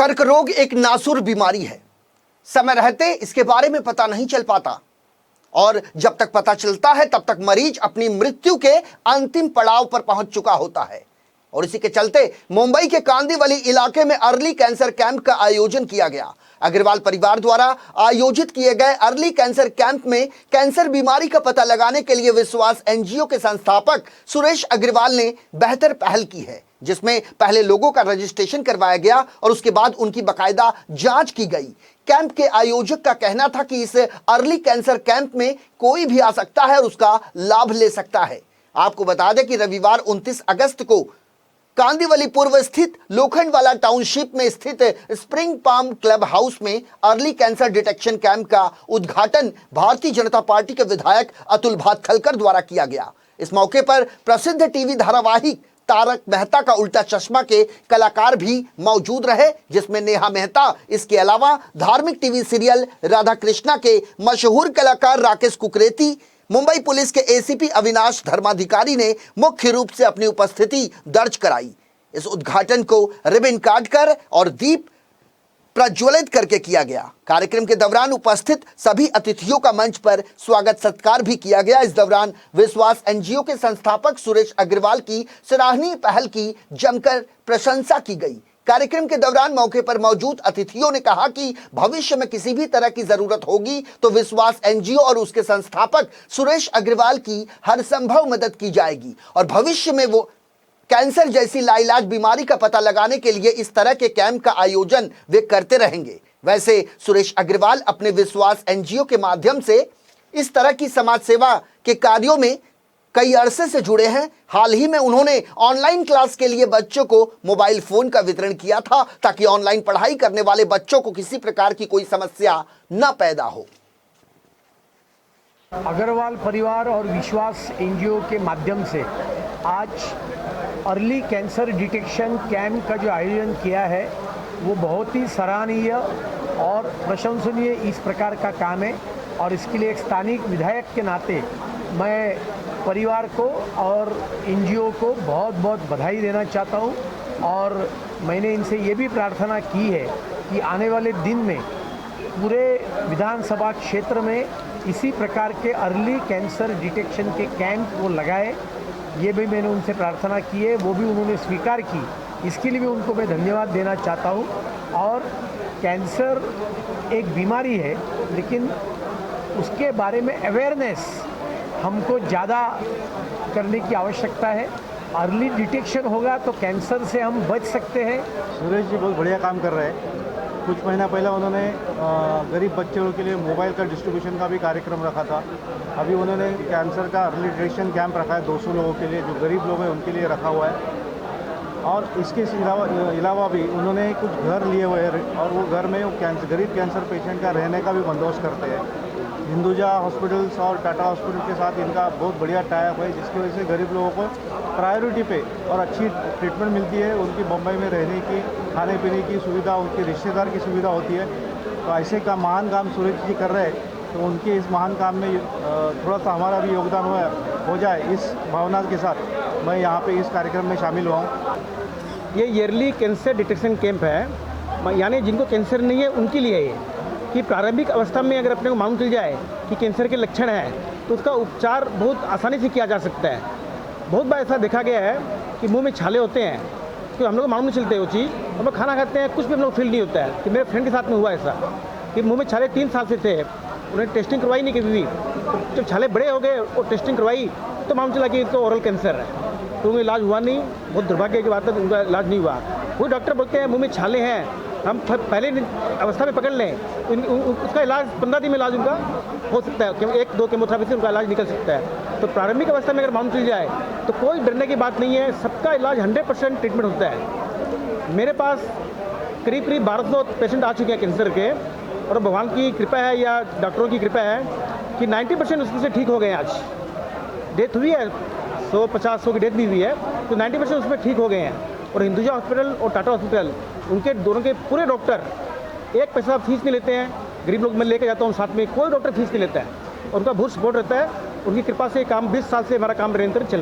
कर्क रोग एक नासुर बीमारी है। समय रहते इसके बारे में पता नहीं चल पाता और जब तक पता चलता है तब तक मरीज अपनी मृत्यु के अंतिम पड़ाव पर पहुंच चुका होता है। और इसी के चलते मुंबई के कांदिवली इलाके में अर्ली कैंसर कैंप का आयोजन किया गया। अग्रवाल परिवार द्वारा आयोजित किए गए अर्ली कैंसर कैंप में कैंसर बीमारी का पता लगाने के लिए विश्वास एनजीओ के संस्थापक सुरेश अग्रवाल ने बेहतर पहल की है, जिसमें पहले लोगों का रजिस्ट्रेशन करवाया गया और उसके बाद उनकी बाकायदा जांच की गई। कैंप के आयोजक का कहना था कि इस अर्ली कैंसर कैंप में कोई भी आ सकता है और उसका लाभ ले सकता है। आपको बता दें कि रविवार 29 अगस्त को कांदिवली पूर्व स्थित लोखंडवाला टाउनशिप में स्थित स्प्रिंग पाम क्लब हाउस में अर्ली कैंसर डिटेक्शन कैंप का उद्घाटन भारतीय जनता पार्टी के विधायक अतुल भातखलकर द्वारा किया गया। इस मौके पर प्रसिद्ध टीवी धारावाहिक तारक मेहता का उल्टा चश्मा के कलाकार भी मौजूद रहे, जिसमें नेहा मेहता, इसके अलावा धार्मिक टीवी सीरियल राधा कृष्णा के मशहूर कलाकार राकेश कुकरेती, मुंबई पुलिस के एसीपी अविनाश धर्माधिकारी ने मुख्य रूप से अपनी उपस्थिति दर्ज कराई। इस उद्घाटन को रिबन काटकर और दीप प्रज्वलित करके किया गया। कार्यक्रम के दौरान उपस्थित सभी अतिथियों का मंच पर स्वागत सत्कार भी किया गया। इस दौरान विश्वास एनजीओ के संस्थापक सुरेश अग्रवाल की सराहनीय पहल की जमकर प्रशंसा की गई। कार्यक्रम के दौरान मौके पर मौजूद अतिथियों ने कहा कि भविष्य में किसी भी तरह की जरूरत होगी तो विश्वास एनजीओ और उसके संस्थापक सुरेश अग्रवाल की हर संभव मदद की जाएगी और भविष्य में वो कैंसर जैसी लाइलाज बीमारी का पता लगाने के लिए इस तरह के कैंप का आयोजन वे करते रहेंगे। वैसे सुरेश अग्रवाल अपने विश्वास एनजीओ के माध्यम से इस तरह की समाज सेवा के कार्यों में कई अरसे से जुड़े हैं। हाल ही में उन्होंने ऑनलाइन क्लास के लिए बच्चों को मोबाइल फोन का वितरण किया था ताकि ऑनलाइन पढ़ाई करने वाले बच्चों को किसी प्रकार की कोई समस्या न पैदा हो। अग्रवाल परिवार और विश्वास एनजीओ के माध्यम से आज अर्ली कैंसर डिटेक्शन कैंप का जो आयोजन किया है वो बहुत ही सराहनीय और प्रशंसनीय इस प्रकार का काम है और इसके लिए एक स्थानीय विधायक के नाते मैं परिवार को और एनजीओ को बहुत बहुत बधाई देना चाहता हूं और मैंने इनसे ये भी प्रार्थना की है कि आने वाले दिन में पूरे विधानसभा क्षेत्र में इसी प्रकार के अर्ली कैंसर डिटेक्शन के कैंप वो लगाए। ये भी मैंने उनसे प्रार्थना की है, वो भी उन्होंने स्वीकार की। इसके लिए भी उनको मैं धन्यवाद देना चाहता हूँ। और कैंसर एक बीमारी है लेकिन उसके बारे में अवेयरनेस हमको ज़्यादा करने की आवश्यकता है। अर्ली डिटेक्शन होगा तो कैंसर से हम बच सकते हैं। सुरेश जी बहुत बढ़िया काम कर रहे हैं। कुछ महीना पहले उन्होंने गरीब बच्चों के लिए मोबाइल का डिस्ट्रीब्यूशन का भी कार्यक्रम रखा था। अभी उन्होंने कैंसर का अर्ली डिटेक्शन कैंप रखा है 200 लोगों के लिए, जो गरीब लोग हैं उनके लिए रखा हुआ है। और इसके अलावा भी उन्होंने कुछ घर लिए हुए हैं और वो घर में वो गरीब कैंसर पेशेंट का रहने का भी बंदोबस्त करते हैं। हिंदुजा हॉस्पिटल्स और टाटा हॉस्पिटल के साथ इनका बहुत बढ़िया टाइप है, जिसकी वजह से गरीब लोगों को प्रायोरिटी पे और अच्छी ट्रीटमेंट मिलती है। उनकी मुंबई में रहने की, खाने पीने की सुविधा, उनके रिश्तेदार की सुविधा होती है। तो ऐसे का महान काम सुरेश जी कर रहे हैं, तो उनके इस महान काम में थोड़ा सा हमारा भी योगदान हो जाए, इस भावना के साथ मैं यहाँ पे इस कार्यक्रम में शामिल हुआ हूँ। ये ईयरली कैंसर डिटेक्शन कैंप है, यानी जिनको कैंसर नहीं है उनके लिए ये कि प्रारंभिक अवस्था में अगर अपने को मालूम चल जाए कि कैंसर के लक्षण हैं तो उसका उपचार बहुत आसानी से किया जा सकता है। बहुत बार ऐसा देखा गया है कि मुंह में छाले होते हैं तो हम लोग को मालूम नहीं चलते वो चीज़, हम लोग खाना खाते हैं कुछ भी हम लोग फील नहीं होता है। कि मेरे फ्रेंड के साथ में हुआ ऐसा कि मुँह में छाले 3 साल से थे, उन्होंने टेस्टिंग करवाई नहीं कभी भी। जब छाले बड़े हो गए और टेस्टिंग करवाई तो मालूम चला कि इनको ओरल कैंसर है, तो उनका इलाज हुआ नहीं। बहुत दुर्भाग्य की बात है, उनका इलाज नहीं हुआ। वो डॉक्टर बोलते हैं मुंह में छाले हैं, हम पहले अवस्था में पकड़ लें तो उसका इलाज 15 दिन में इलाज उनका हो सकता है, 1-2 केमोथेरेपी से उनका इलाज निकल सकता है। तो प्रारंभिक अवस्था में अगर मालूम चल जाए तो कोई डरने की बात नहीं है, सबका इलाज 100% ट्रीटमेंट होता है। मेरे पास करीब 1200 पेशेंट आ चुके हैं कैंसर के और भगवान की कृपा है या डॉक्टरों की कृपा है कि 90% उसमें से ठीक हो गए हैं। आज डेथ हुई है 150-100 की डेथ भी हुई है, तो 90% उसमें ठीक हो गए हैं। और हिंदुजा हॉस्पिटल और टाटा हॉस्पिटल उनके दोनों के पूरे डॉक्टर 1 पैसा फीस नहीं लेते हैं। गरीब लोग मैं लेके जाता हूँ साथ में, कोई डॉक्टर फीस नहीं लेता है और उनका बहुत सपोर्ट रहता है। उनकी कृपा से काम 20 साल से हमारा काम निरंतर चल रहा है।